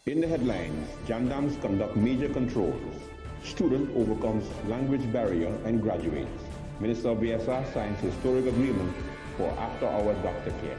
In the headlines, gendarmes conduct major controls. Student overcomes language barrier and graduates. Minister of BSR signs historic agreement for after-hour doctor care.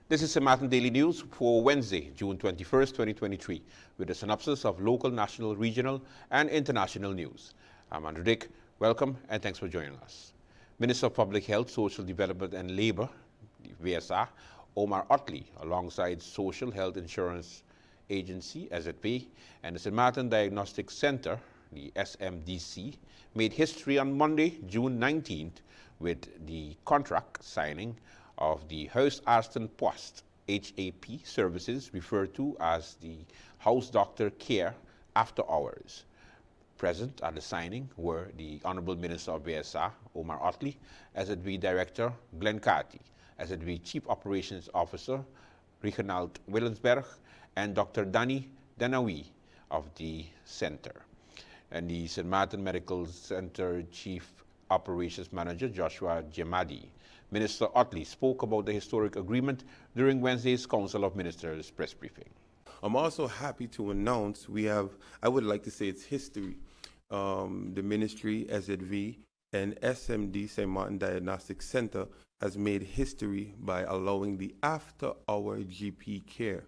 This is St. Martin Daily News for Wednesday, June 21st, 2023, with a synopsis of local, national, regional, and international news. I'm Andrew Dick. Welcome and thanks for joining us. Minister of Public Health, Social Development and Labor, VSR, Omar Otley, alongside Social Health Insurance Agency, SZP, and the St. Martin Diagnostic Center, the SMDC, made history on Monday, June 19th, with the contract signing of the Huisartsen Post HAP services, referred to as the House Doctor Care After Hours. Present at the signing were the Honorable Minister of BSR, Omar Otley, SZV Director Glenn Carty, SZV Chief Operations Officer Reginald Willensberg, and Dr. Danny Denawi of the Center. And the St. Martin Medical Center Chief Operations Manager Joshua Jemadi. Minister Otley spoke about the historic agreement during Wednesday's Council of Ministers press briefing. I'm also happy to announce I would like to say it's history. The ministry, SZV, and SMD, St. Martin Diagnostic Center, has made history by allowing the after-hour GP care.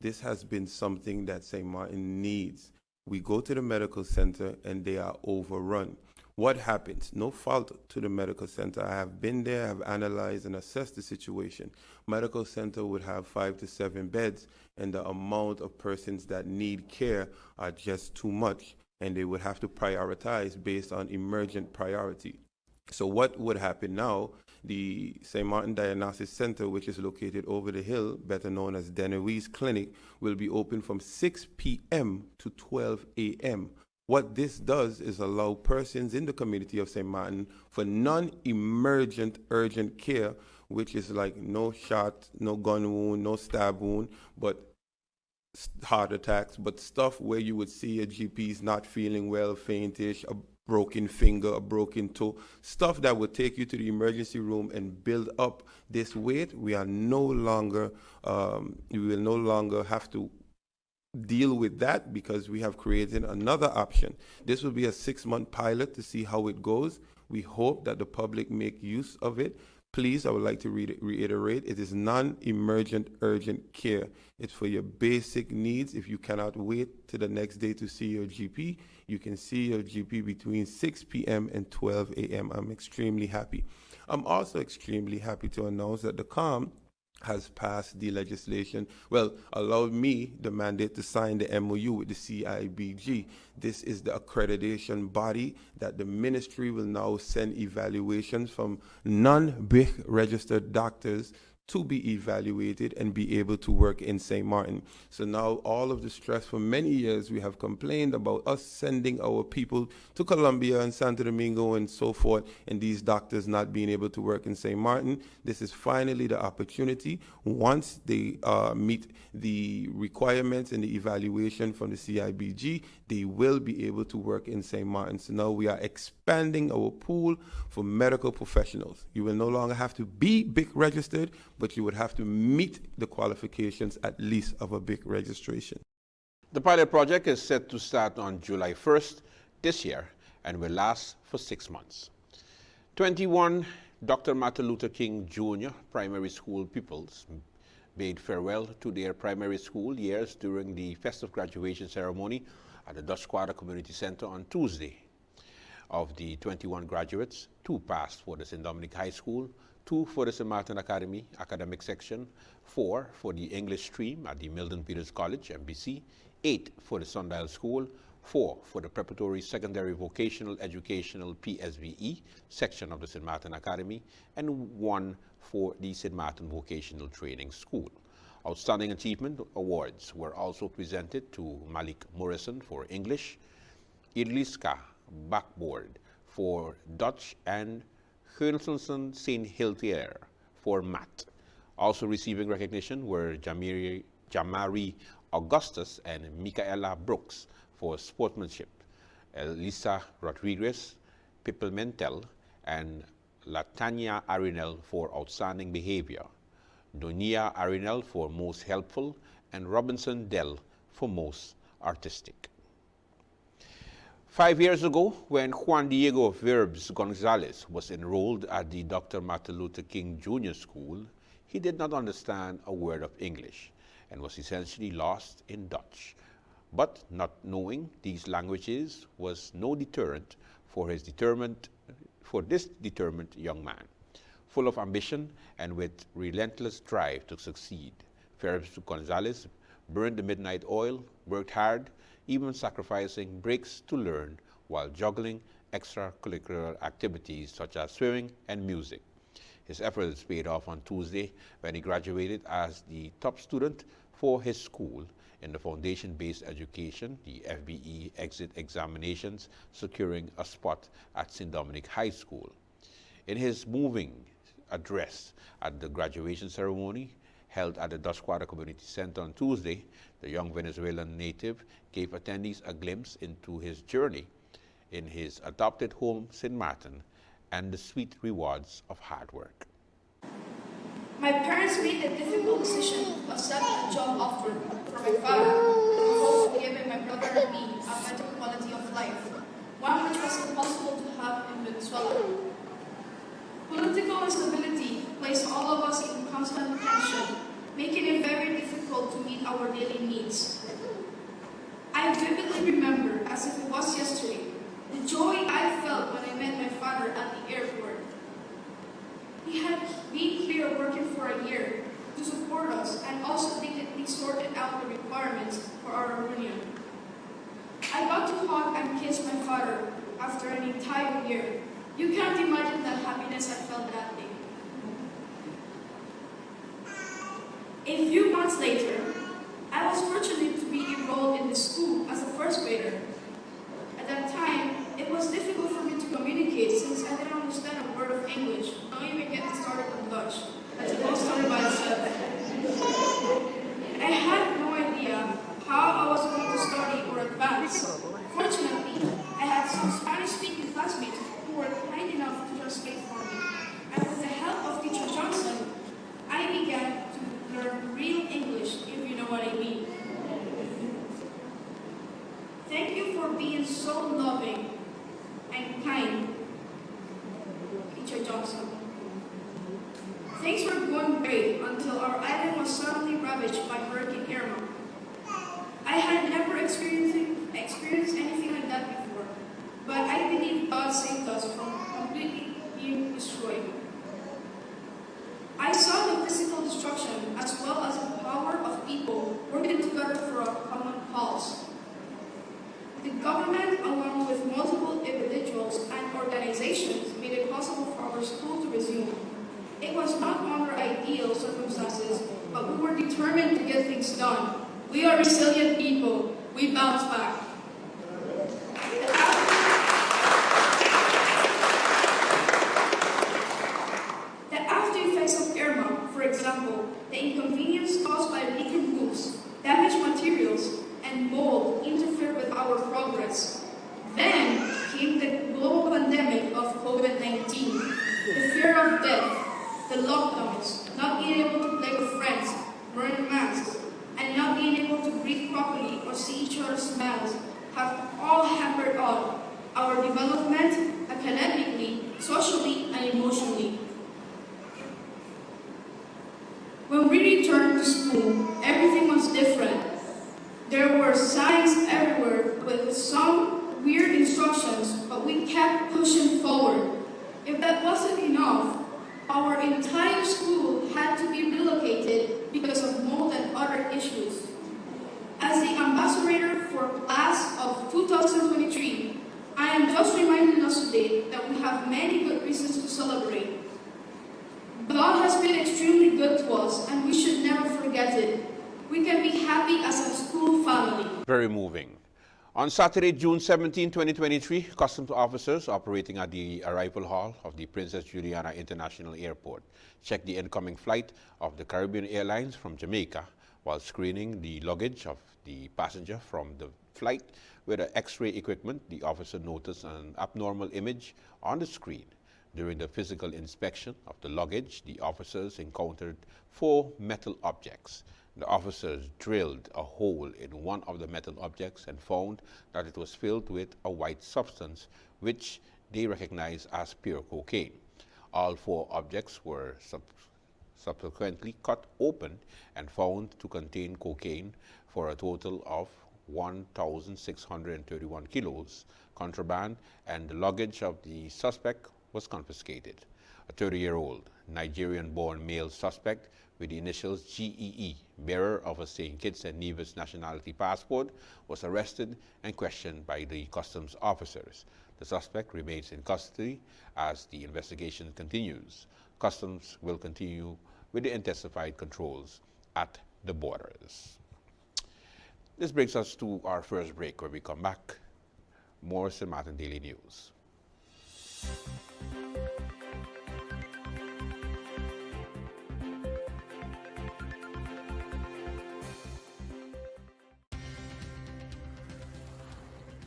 This has been something that St. Martin needs. We go to the medical center and they are overrun. What happens? No fault to the medical center. I have been there, I have analyzed and assessed the situation. Medical center would have 5 to 7 beds, and the amount of persons that need care are just too much, and they would have to prioritize based on emergent priority. So what would happen now? The St. Martin Diagnostic Center, which is located over the hill, better known as Denawi's Clinic, will be open from 6 p.m. to 12 a.m. What this does is allow persons in the community of St. Martin for non-emergent urgent care, which is like no shot, no gun wound, no stab wound, but heart attacks, but stuff where you would see a GP's not feeling well, faintish, a broken finger, a broken toe, stuff that would take you to the emergency room and build up this weight. We will no longer have to deal with that because we have created another option. This will be a 6-month pilot to see how it goes. We hope that the public make use of it. Please, I would like to reiterate, it is non-emergent urgent care. It's for your basic needs. If you cannot wait to the next day to see your GP, you can see your GP between 6 p.m. and 12 a.m. I'm extremely happy. I'm also extremely happy to announce that the CALM has passed the legislation, allowed me the mandate to sign the MOU with the CIBG. This is the accreditation body that the ministry will now send evaluations from non-BIC registered doctors to be evaluated and be able to work in St. Martin. So now all of the stress for many years we have complained about us sending our people to Colombia and Santo Domingo and so forth, and these doctors not being able to work in St. Martin. This is finally the opportunity. Once they meet the requirements and the evaluation from the CIBG, they will be able to work in St. Martin. So now we are expanding our pool for medical professionals. You will no longer have to be BIC registered, but you would have to meet the qualifications at least of a BIC registration. The pilot project is set to start on July 1st this year and will last for 6 months. 21 Dr. Martin Luther King Jr. primary school pupils bade farewell to their primary school years during the festive graduation ceremony at the Dutch Quarter Community Center on Tuesday. Of the 21 graduates, 2 passed for the St. Dominic High School, 2 for the St. Martin Academy academic section, 4 for the English stream at the Milton Peters College, MBC, 8 for the Sundial School, 4 for the Preparatory Secondary Vocational Educational PSVE section of the St. Martin Academy, and 1 for the St. Martin Vocational Training School. Outstanding Achievement Awards were also presented to Malik Morrison for English, Idliska Backboard for Dutch, and Gernselson St. Hiltier for Math. Also receiving recognition were Jamari Augustus and Micaela Brooks for sportsmanship, Elisa Rodriguez Pipimentel and Latanya Arinel for outstanding behavior, Donia Arinel for most helpful, and Robinson Dell for most artistic. 5 years ago, when Juan Diego Verbs Gonzalez was enrolled at the Dr. Martin Luther King Jr. School, he did not understand a word of English and was essentially lost in Dutch. But not knowing these languages was no deterrent for this determined young man. Full of ambition and with relentless drive to succeed, Verbs Gonzalez burned the midnight oil, worked hard, even sacrificing breaks to learn while juggling extracurricular activities such as swimming and music. His efforts paid off on Tuesday when he graduated as the top student for his school in the foundation-based education, the FBE exit examinations, securing a spot at St. Dominic High School. In his moving address at the graduation ceremony held at the Dutch Quarter Community Center on Tuesday, the young Venezuelan native gave attendees a glimpse into his journey in his adopted home, St. Martin, and the sweet rewards of hard work. My parents made the difficult decision to accept a job offer from my father in the hope of giving my brother and me a better quality of life, one which was impossible to have in Venezuela. Political instability placed all of us in constant tension, making it very difficult to meet our daily needs. I vividly remember, as if it was yesterday, the joy I felt when I met my father at the airport. He had been here working for a year to support us and also diligently sorted out the requirements for our reunion. I got to hug and kiss my father after an entire year. You can't imagine the happiness I felt that day. A few months later, I was fortunate to be enrolled in the school as a first grader. At that time, it was difficult for me to communicate since I didn't understand a word of English, not even get started on Dutch, as it all started by itself. I had no idea how I was going to study or advance. Fortunately, I had some Spanish-speaking classmates who were kind enough to translate for me, and with the help of Teacher Johnson, I began to learn real English, if you know what I mean. Thank you for being so loving and kind, Teacher Johnson. Things were going great until our island was suddenly ravaged by Hurricane Irma. I had never experienced anything like that before, but I believe God saved us from completely being destroyed. I saw the physical destruction as well as the power of people working together for a common cause. The government, along with multiple individuals and organizations, made it possible for our school to resume. It was not under ideal circumstances, but we were determined to get things done. We are resilient people. We bounce back. The after effects of Irma, for example, the inconvenience caused by leaking roofs, damaged materials, and mold interfered with our progress. Then came the global pandemic of COVID-19, the fear of death, the lockdowns, not being able to play with friends, wearing masks, and not being able to breathe properly or see each other's smiles have all hampered our development academically, socially, and emotionally. When we returned to school, everything was different. There were signs everywhere with some weird instructions, but we kept pushing forward. If that wasn't enough, our entire school had to be relocated because of mold and other issues. As the ambassador for class of 2023, I am just reminding us today that we have many good reasons to celebrate. God has been extremely good to us, and we should never forget it. We can be happy as a school family. Very moving. On Saturday, June 17, 2023, customs officers operating at the arrival hall of the Princess Juliana International Airport checked the incoming flight of the Caribbean Airlines from Jamaica While screening the luggage of the passenger from the flight with an X-ray equipment, the officer noticed an abnormal image on the screen. During the physical inspection of the luggage, the officers encountered 4 metal objects. The officers drilled a hole in one of the metal objects and found that it was filled with a white substance, which they recognized as pure cocaine. All 4 objects were subsequently cut open and found to contain cocaine for a total of 1,631 kilos contraband, and the luggage of the suspect was confiscated. A 30-year-old Nigerian-born male suspect with the initials GEE, bearer of a St. Kitts and Nevis nationality passport, was arrested and questioned by the customs officers. The suspect remains in custody as the investigation continues. Customs will continue with the intensified controls at the borders. This brings us to our first break. When we come back, more St. Martin Daily News.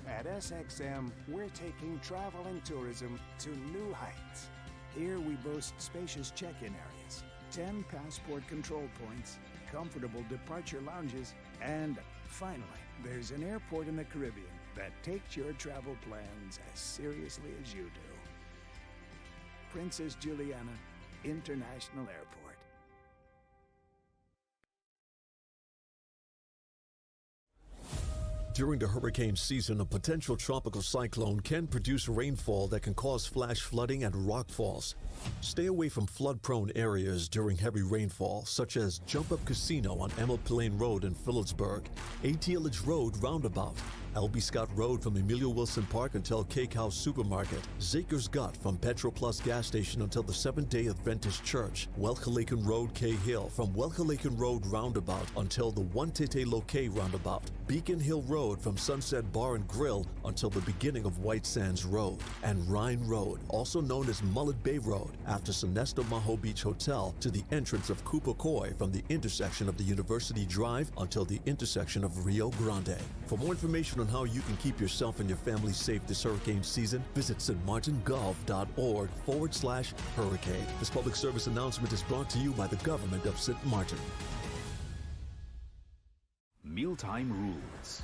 At SXM, we're taking travel and tourism to new heights. Here we boast spacious check-in areas, 10 passport control points, comfortable departure lounges, and finally, there's an airport in the Caribbean that takes your travel plans as seriously as you do. Princess Juliana International Airport. During the hurricane season, a potential tropical cyclone can produce rainfall that can cause flash flooding and rockfalls. Stay away from flood-prone areas during heavy rainfall, such as Jump Up Casino on Emma Plain Road in Phillipsburg, ATLH Road Roundabout, L.B. Scott Road from Emilio Wilson Park until Cake House Supermarket, Zakers Gut from Petro Plus gas station until the Seventh-day Adventist Church, Welcalaken Road K Hill from Welcalaken Road Roundabout until the One-Tete Loke Roundabout, Beacon Hill Road from Sunset Bar and Grill until the beginning of White Sands Road, and Rhine Road, also known as Mullet Bay Road, after Sonesto Maho Beach Hotel to the entrance of Cooper Coy from the intersection of the University Drive until the intersection of Rio Grande. For more information on how you can keep yourself and your family safe this hurricane season, visit stmartingolf.org/hurricane. This public service announcement is brought to you by the government of St. Martin. Mealtime rules.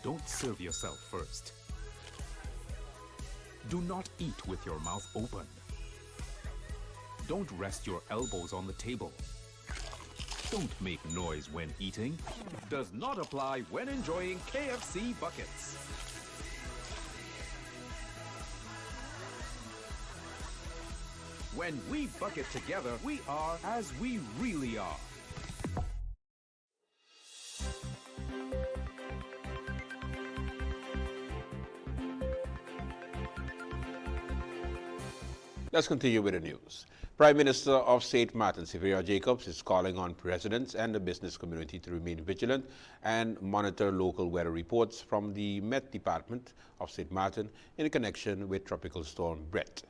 Don't serve yourself first. Do not eat with your mouth open. Don't rest your elbows on the table. Don't make noise when eating. Does not apply when enjoying KFC buckets. When we bucket together, we are as we really are. Let's continue with the news. Prime Minister of St. Martin, Sylvia Jacobs, is calling on residents and the business community to remain vigilant and monitor local weather reports from the Met Department of St. Martin in connection with Tropical Storm Brett.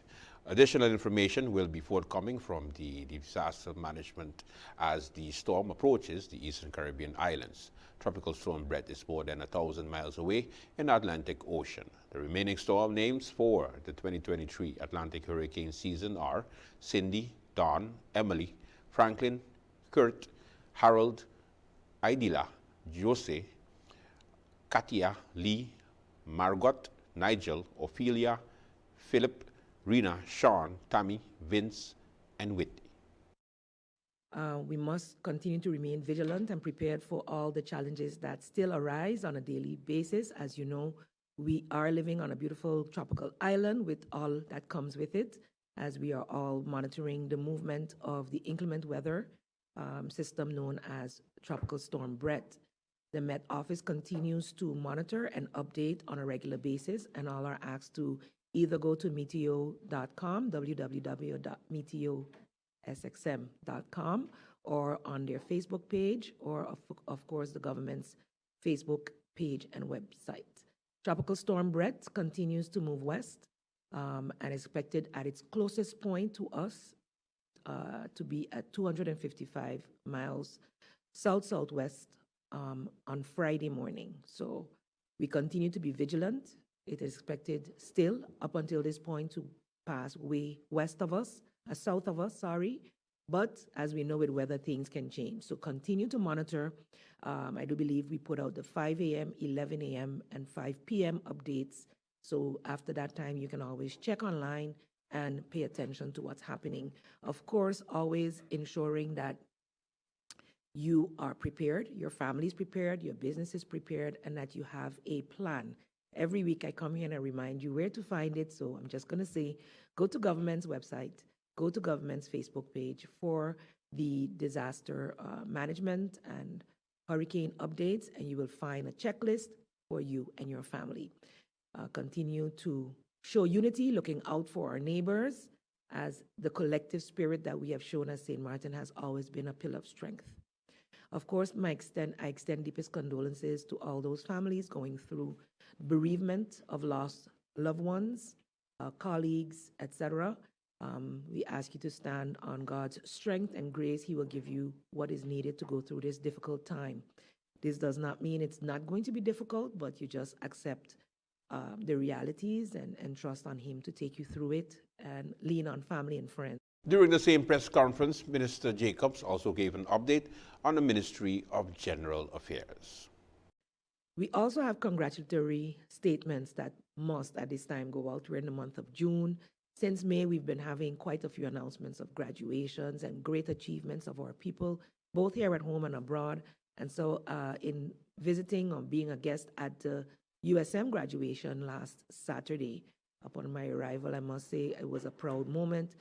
Additional information will be forthcoming from the disaster management as the storm approaches the Eastern Caribbean islands. Tropical Storm Brett is more than 1,000 miles away in the Atlantic Ocean. The remaining storm names for the 2023 Atlantic hurricane season are Cindy, Dawn, Emily, Franklin, Kurt, Harold, Idila, Jose, Katia, Lee, Margot, Nigel, Ophelia, Philip, Rena, Sean, Tammy, Vince, and Whitney. We must continue to remain vigilant and prepared for all the challenges that still arise on a daily basis. As you know, we are living on a beautiful tropical island with all that comes with it, as we are all monitoring the movement of the inclement weather system known as Tropical Storm Brett. The Met Office continues to monitor and update on a regular basis, and all are asked to either go to meteo.com, www.meteosxm.com, or on their Facebook page, or of course the government's Facebook page and website. Tropical Storm Brett continues to move west and is expected at its closest point to us to be at 255 miles south-southwest on Friday morning. So we continue to be vigilant. It is expected still up until this point to pass way west of us, south of us, sorry. But as we know with weather, things can change. So continue to monitor. I do believe we put out the 5 a.m., 11 a.m., and 5 p.m. updates. So after that time, you can always check online and pay attention to what's happening. Of course, always ensuring that you are prepared, your family is prepared, your business is prepared, and that you have a plan. Every week I come here and I remind you where to find it. So I'm just going to say, go to government's website, go to government's Facebook page for the disaster management and hurricane updates, and you will find a checklist for you and your family. Continue to show unity, looking out for our neighbors, as the collective spirit that we have shown as St. Martin has always been a pillar of strength. Of course, I extend deepest condolences to all those families going through bereavement of lost loved ones, colleagues, etc. We ask you to stand on God's strength and grace. He will give you what is needed to go through this difficult time. This does not mean it's not going to be difficult, but you just accept the realities and trust on Him to take you through it and lean on family and friends. During the same press conference, Minister Jacobs also gave an update on the Ministry of General Affairs. We also have congratulatory statements that must at this time go out. We're in the month of June. Since May, we've been having quite a few announcements of graduations and great achievements of our people, both here at home and abroad. And so in visiting or being a guest at the USM graduation last Saturday, upon my arrival, I must say it was a proud moment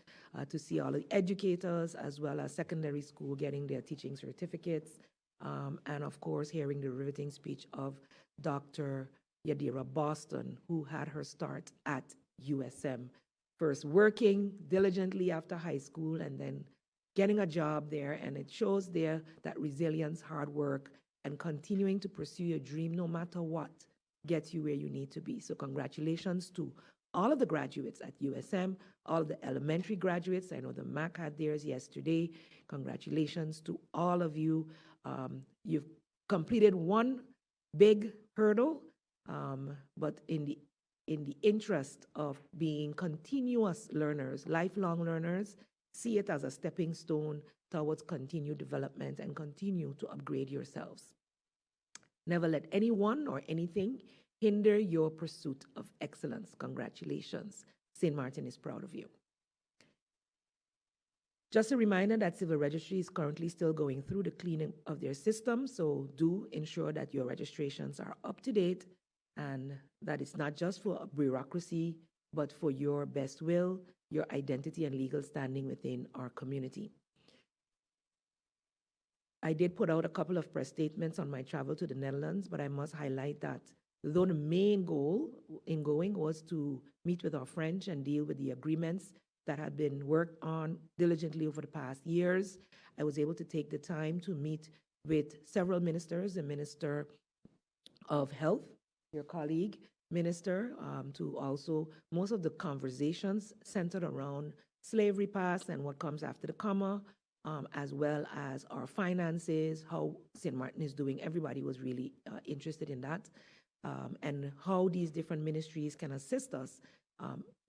to see all the educators as well as secondary school getting their teaching certificates. And of course, hearing the riveting speech of Dr. Yadira Boston, who had her start at USM, first working diligently after high school and then getting a job there. And it shows there that resilience, hard work, and continuing to pursue your dream no matter what gets you where you need to be. So congratulations to all of the graduates at USM, all the elementary graduates. I know the MAC had theirs yesterday. Congratulations to all of you. You've completed one big hurdle, but in the interest of being continuous learners, lifelong learners, see it as a stepping stone towards continued development and continue to upgrade yourselves. Never let anyone or anything hinder your pursuit of excellence. Congratulations. St. Martin is proud of you. Just a reminder that Civil Registry is currently still going through the cleaning of their system, so do ensure that your registrations are up to date and that it's not just for bureaucracy, but for your best will, your identity, and legal standing within our community. I did put out a couple of press statements on my travel to the Netherlands, but I must highlight that though the main goal in going was to meet with our French and deal with the agreements that had been worked on diligently over the past years, I was able to take the time to meet with several ministers, the Minister of Health, your colleague, Minister, to also, most of the conversations centered around slavery past and what comes after the comma, as well as our finances, how St. Martin is doing. Everybody was really interested in that, and how these different ministries can assist us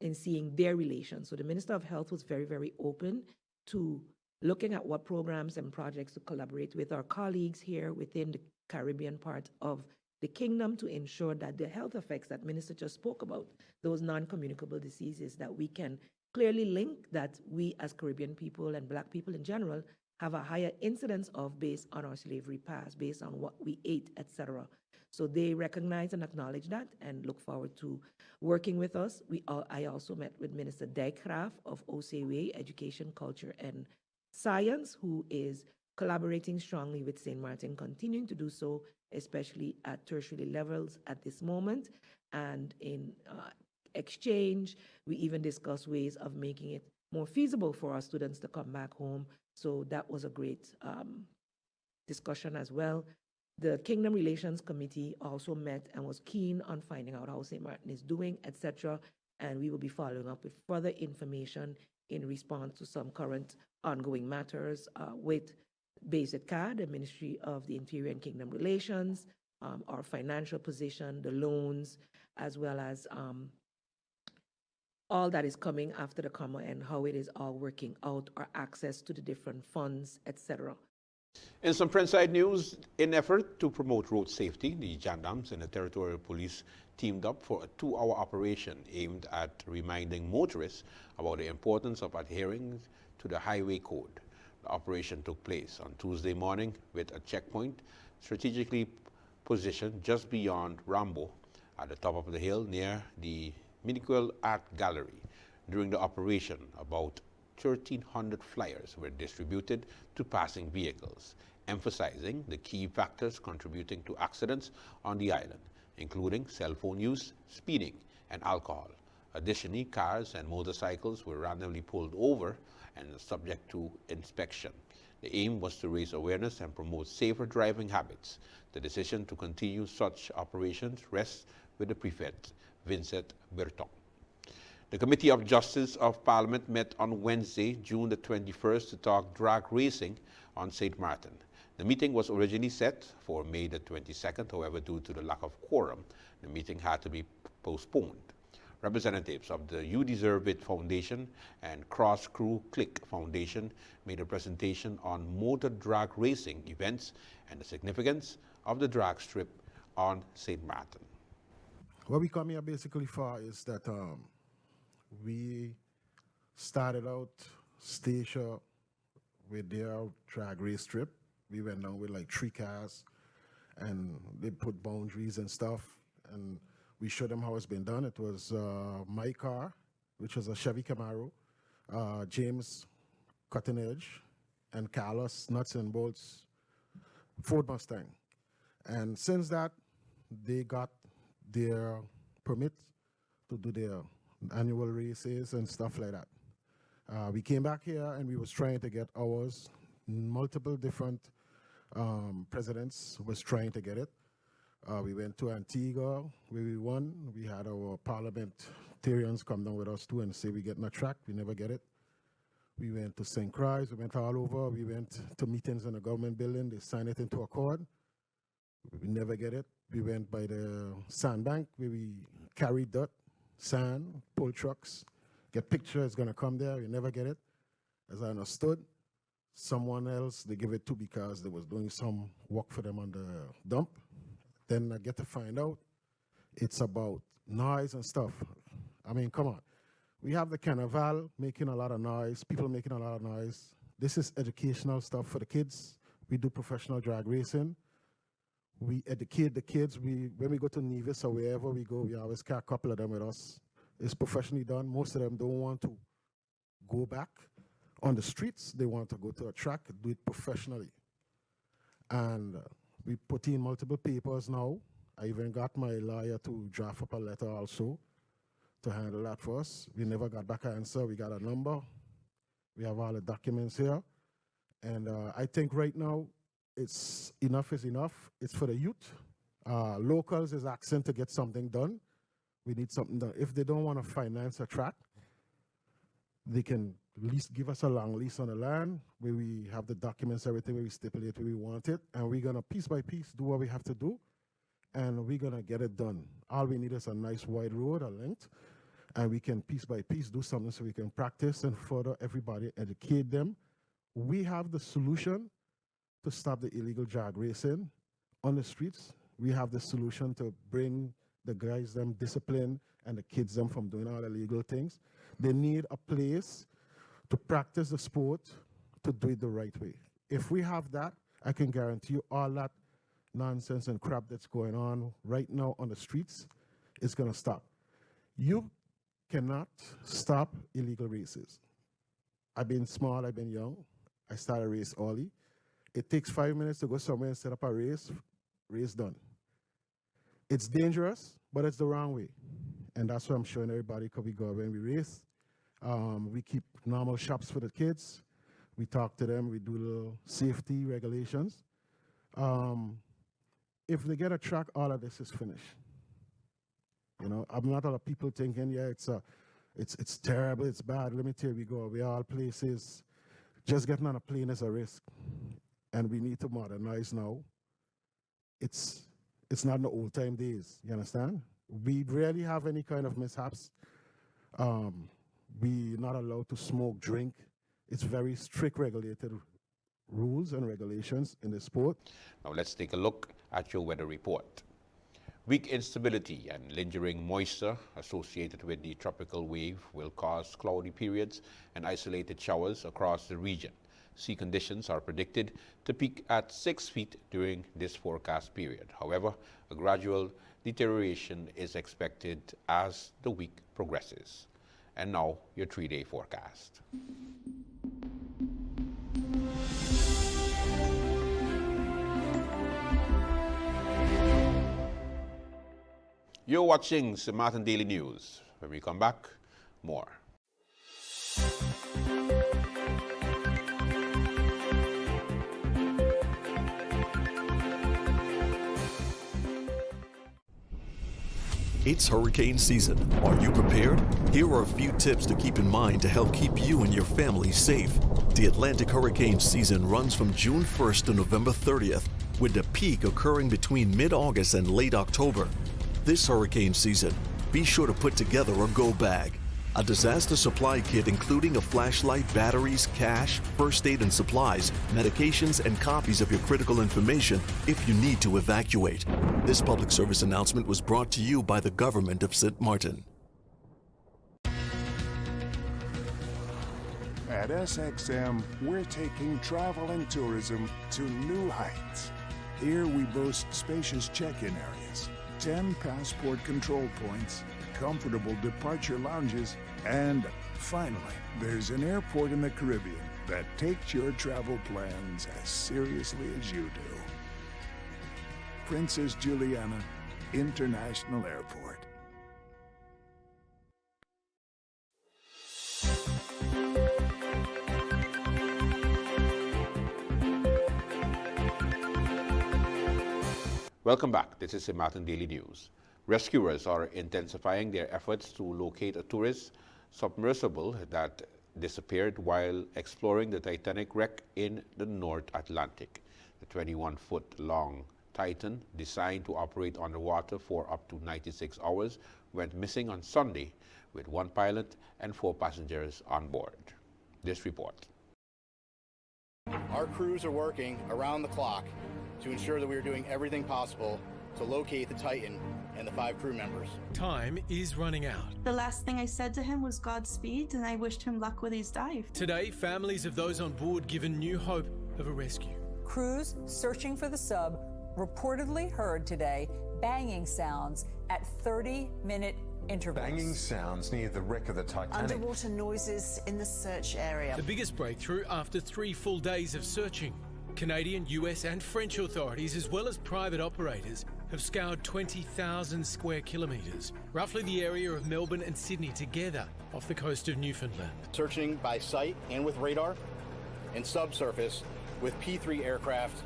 in seeing their relations. So the Minister of Health was very, very open to looking at what programs and projects to collaborate with our colleagues here within the Caribbean part of the kingdom to ensure that the health effects that Minister just spoke about, those non-communicable diseases, that we can clearly link that we as Caribbean people and Black people in general have a higher incidence of based on our slavery past, based on what we ate, etc. So they recognize and acknowledge that and look forward to working with us. I also met with Minister Dijkgraaf of OCW, Education, Culture, and Science, who is collaborating strongly with St. Martin, continuing to do so, especially at tertiary levels at this moment. And in exchange, we even discuss ways of making it more feasible for our students to come back home. So that was a great discussion as well. The Kingdom Relations Committee also met and was keen on finding out how St. Martin is doing, etc. And we will be following up with further information in response to some current ongoing matters with Basic CAD, the Ministry of the Interior and Kingdom Relations, our financial position, the loans, as well as all that is coming after the comma and how it is all working out, our access to the different funds, etc. In some Princeside news, in effort to promote road safety, the gendarmes and the territorial police teamed up for a 2-hour operation aimed at reminding motorists about the importance of adhering to the highway code. The operation took place on Tuesday morning with a checkpoint strategically positioned just beyond Rambo at the top of the hill near the Miniquel Art Gallery. During the operation, about 1,300 flyers were distributed to passing vehicles, emphasizing the key factors contributing to accidents on the island, including cell phone use, speeding, and alcohol. Additionally, cars and motorcycles were randomly pulled over and subject to inspection. The aim was to raise awareness and promote safer driving habits. The decision to continue such operations rests with the prefect, Vincent Berton. The Committee of Justice of Parliament met on Wednesday, June the 21st, to talk drag racing on St. Martin. The meeting was originally set for May the 22nd, however, due to the lack of quorum, the meeting had to be postponed. Representatives of the You Deserve It Foundation and Cross Crew Click Foundation made a presentation on motor drag racing events and the significance of the drag strip on St. Martin. What we come here basically for is that we started out Stacia with their drag race strip. We went down with like 3 cars and they put boundaries and stuff, and we showed them how it's been done. It was my car, which was a Chevy Camaro, James Cutting Edge, and Carlos Nuts and Bolts Ford Mustang. And since that, they got their permit to do their annual races and stuff like that. We came back here and we was trying to get ours. Multiple different presidents was trying to get it. We went to Antigua where we won. We had our parliamentarians come down with us too and say we getting a track. We never get it. We went to St. Croix. We went all over. We went to meetings in the government building. They signed it into accord. We never get it. We went by the sandbank where we carried dirt, sand, pull trucks, get pictures, gonna come there. We never get it. As I understood, someone else they give it to because they was doing some work for them on the dump. Then I get to find out it's about noise and stuff. I mean, come on. We have the carnival making a lot of noise, people making a lot of noise. This is educational stuff for the kids. We do professional drag racing. We educate the kids. When we go to Nevis or wherever we go, we always carry a couple of them with us. It's professionally done. Most of them don't want to go back on the streets. They want to go to a track, do it professionally. And we put in multiple papers now. I even got my lawyer to draft up a letter also to handle that for us. We never got back an answer. We got a number. We have all the documents here. And I think right now, it's enough is enough. It's for the youth. Locals is asking to get something done. We need something done. If they don't want to finance a track, they can at least give us a long lease on the land where we have the documents, everything, where we stipulate where we want it. And we're going to, piece by piece, do what we have to do. And we're going to get it done. All we need is a nice wide road, a length. And we can, piece by piece, do something so we can practice and further everybody, educate them. We have the solution to stop the illegal drag racing on the streets. We have the solution to bring the guys them discipline and the kids them from doing all illegal things. They need a place to practice the sport, to do it the right way. If we have that, I can guarantee you all that nonsense and crap that's going on right now on the streets is gonna stop. You cannot stop illegal races. I've been small, I've been young. I started a race early. It takes 5 minutes to go somewhere and set up a race done. It's dangerous, but it's the wrong way. And that's what I'm showing everybody because we go when we race. We keep normal shops for the kids. We talk to them, we do little safety regulations. If they get a track, all of this is finished. You know, I'm not a lot of people thinking, yeah, it's a It's terrible, it's bad. Let me tell you, we go away all places. Just getting on a plane is a risk. And we need to modernize now. It's not the old time days, you understand? We rarely have any kind of mishaps. We're not allowed to smoke, drink. It's very strict regulated rules and regulations in the sport. Now let's take a look at your weather report. Weak instability and lingering moisture associated with the tropical wave will cause cloudy periods and isolated showers across the region. Sea conditions are predicted to peak at 6 feet during this forecast period. However, a gradual deterioration is expected as the week progresses. And now, your 3-day forecast. You're watching St. Martin Daily News. When we come back, more. It's hurricane season. Are you prepared? Here are a few tips to keep in mind to help keep you and your family safe. The Atlantic hurricane season runs from June 1st to November 30th, with the peak occurring between mid-August and late October. This hurricane season, be sure to put together a go bag. A disaster supply kit including a flashlight, batteries, cash, first aid and supplies, medications, and copies of your critical information if you need to evacuate. This public service announcement was brought to you by the government of St. Martin. At SXM, we're taking travel and tourism to new heights. Here we boast spacious check-in areas, 10 passport control points, comfortable departure lounges, and finally, there's an airport in the Caribbean that takes your travel plans as seriously as you do. Princess Juliana International Airport. Welcome back. This is St. Martin Daily News. Rescuers are intensifying their efforts to locate a tourist submersible that disappeared while exploring the Titanic wreck in the North Atlantic. The 21-foot-long Titan, designed to operate underwater for up to 96 hours, went missing on Sunday with 1 pilot and 4 passengers on board. This report. Our crews are working around the clock to ensure that we are doing everything possible to locate the Titan and the 5 crew members. Time is running out. The last thing I said to him was Godspeed, and I wished him luck with his dive. Today, families of those on board given new hope of a rescue. Crews searching for the sub reportedly heard today banging sounds at 30-minute intervals. Banging sounds near the wreck of the Titanic. Underwater noises in the search area. The biggest breakthrough after 3 full days of searching. Canadian, US and French authorities, as well as private operators, have scoured 20,000 square kilometres, roughly the area of Melbourne and Sydney together, off the coast of Newfoundland. Searching by sight and with radar, and subsurface with P-3 aircraft,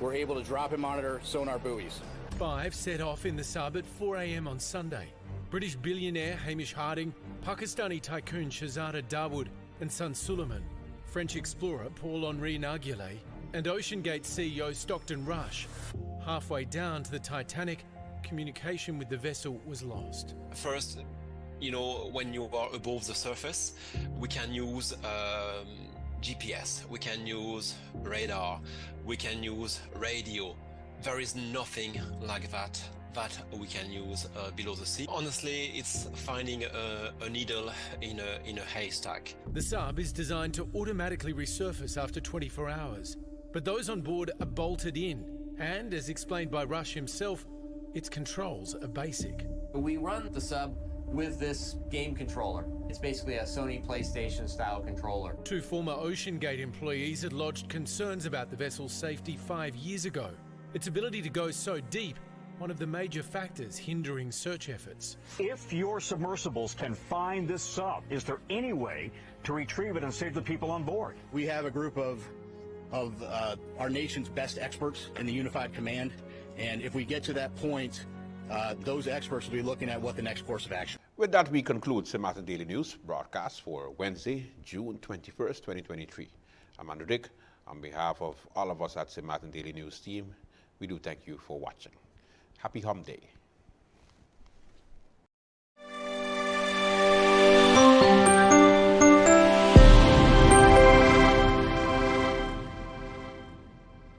we're able to drop and monitor sonar buoys. 5 set off in the sub at 4 a.m. on Sunday. British billionaire Hamish Harding, Pakistani tycoon Shahzada Dawood and son Suleiman, French explorer Paul-Henri Narguillet, and OceanGate CEO Stockton Rush. Halfway down to the Titanic, communication with the vessel was lost. First, when you are above the surface, we can use GPS, we can use radar, we can use radio. There is nothing like that we can use below the sea. Honestly, it's finding a needle in a haystack. The sub is designed to automatically resurface after 24 hours. But those on board are bolted in, and as explained by Rush himself, its controls are basic. We run the sub with this game controller. It's basically a Sony PlayStation style controller. 2 former OceanGate employees had lodged concerns about the vessel's safety 5 years ago. Its ability to go so deep, one of the major factors hindering search efforts. If your submersibles can find this sub, is there any way to retrieve it and save the people on board? We have a group of our nation's best experts in the Unified Command, and if we get to that point, those experts will be looking at what the next course of action. With that, we conclude St. Martin Daily News broadcast for Wednesday, June 21st, 2023. I'm Andrew Dick. On behalf of all of us at St. Martin Daily News team, we do thank you for watching. Happy Hum Day.